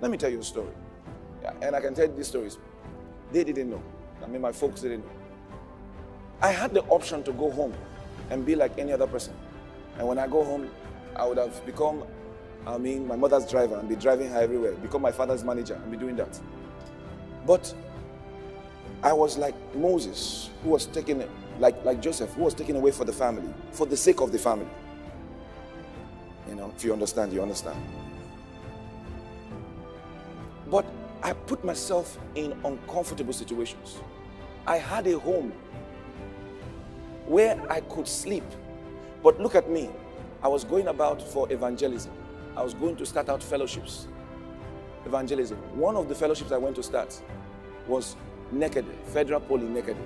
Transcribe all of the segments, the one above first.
Let me tell you a story. Yeah, and I can tell you these stories. They didn't know. I mean, my folks didn't know. I had the option to go home and be like any other person. And when I go home, I would have become, my mother's driver and be driving her everywhere, become my father's manager and be doing that. But I was like Moses, who was taken, like Joseph, who was taken away for the family, for the sake of the family. You know, if you understand, you understand. But I put myself in uncomfortable situations. I had a home where I could sleep. But look at me. I was going about for evangelism. I was going to start out fellowships. Evangelism. One of the fellowships I went to start was Nekede, Federal Poly Nekede.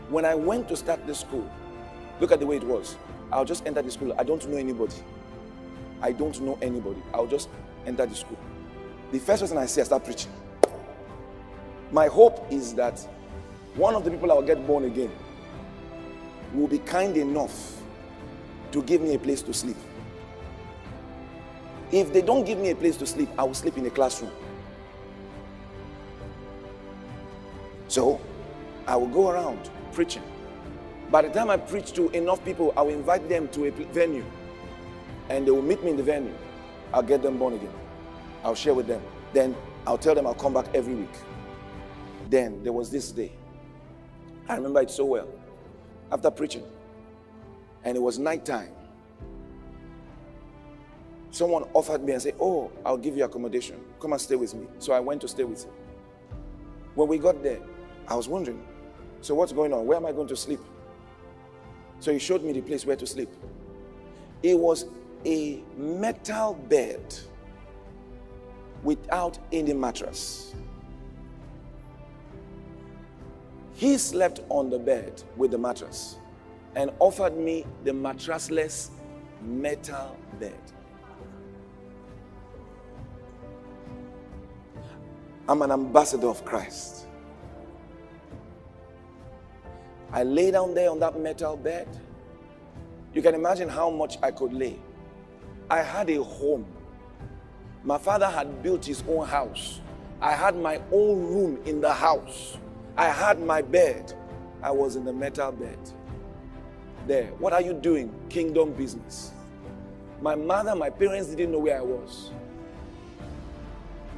When I went to start the school, look at the way it was. I'll just enter the school. I don't know anybody. I don't know anybody. I'll just enter the school. The first person I see, I start preaching. My hope is that one of the people I'll get born again will be kind enough to give me a place to sleep. If they don't give me a place to sleep, I will sleep in a classroom. So, I will go around preaching. By the time I preach to enough people, I will invite them to a venue. And they will meet me in the venue. I'll get them born again. I'll share with them. Then I'll tell them I'll come back every week. Then there was this day. I remember it so well. After preaching, and it was nighttime, someone offered me and said, "Oh, I'll give you accommodation. Come and stay with me." So I went to stay with him. When we got there, I was wondering, so what's going on? Where am I going to sleep? So he showed me the place where to sleep. It was a metal bed without any mattress. He slept on the bed with the mattress and offered me the mattressless metal bed. I'm an ambassador of Christ. I lay down there on that metal bed. You can imagine how much I could lay. I had a home. My father had built his own house. I had my own room in the house. I had my bed. I was in the metal bed. There. What are you doing? Kingdom business. My mother, my parents didn't know where I was.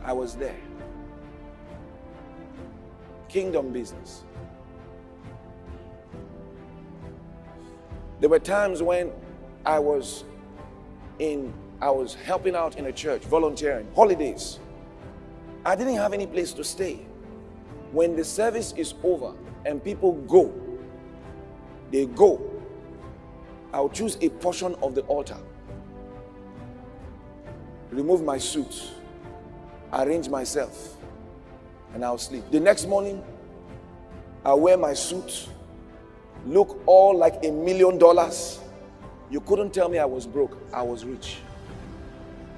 I was there. Kingdom business. There were times when I was helping out in a church, volunteering, holidays. I didn't have any place to stay. When the service is over and people go, they go. I'll choose a portion of the altar, remove my suit, arrange myself, and I'll sleep. The next morning, I'll wear my suit, look all like $1 million. You couldn't tell me I was broke. I was rich.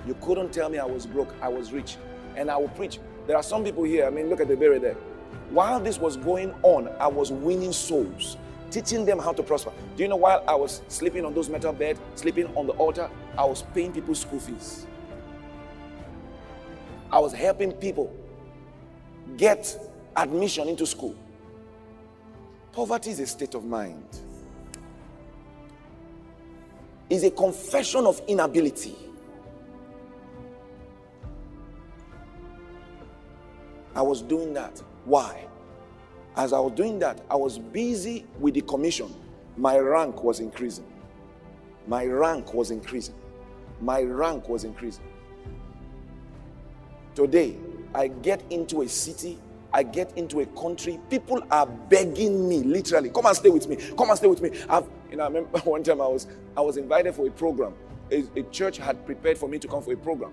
You couldn't tell me I was broke. I was rich. And I will preach. There are some people here, look at the berry there. While this was going on, I was winning souls, teaching them how to prosper. Do you know, while I was sleeping on those metal beds, sleeping on the altar, I was paying people's school fees. I was helping people get admission into school. Poverty is a state of mind. It's a confession of inability. I was doing that. Why? As I was doing that, I was busy with the commission. My rank was increasing. My rank was increasing. My rank was increasing. Today, I get into a city, I get into a country, people are begging me, literally, come and stay with me, come and stay with me. I remember one time I was invited for a program. A church had prepared for me to come for a program.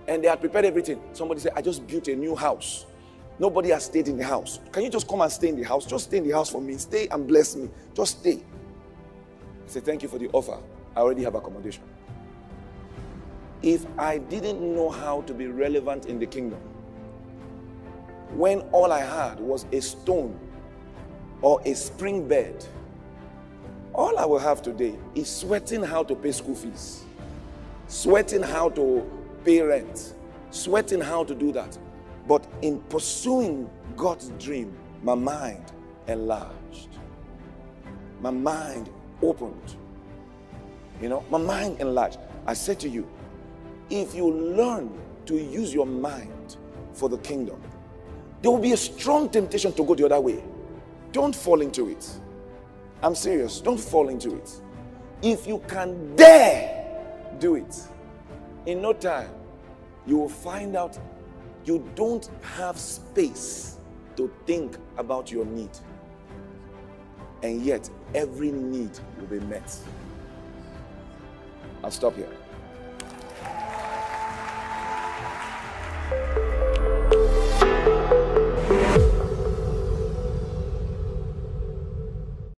And they had prepared everything. Somebody said, I just built a new house. Nobody has stayed in the house. Can you just come and stay in the house? Just stay in the house for me. Stay and bless me. Just stay. I said, thank you for the offer. I already have accommodation. If I didn't know how to be relevant in the kingdom, when all I had was a stone or a spring bed, all I will have today is sweating how to pay school fees, sweating how to pay rent, sweating how to do that. But in pursuing God's dream, my mind enlarged. My mind opened. My mind enlarged. I said to you, if you learn to use your mind for the kingdom, there will be a strong temptation to go the other way. Don't fall into it. I'm serious. Don't fall into it. If you can dare do it, in no time, you will find out you don't have space to think about your need. And yet, every need will be met. I'll stop here.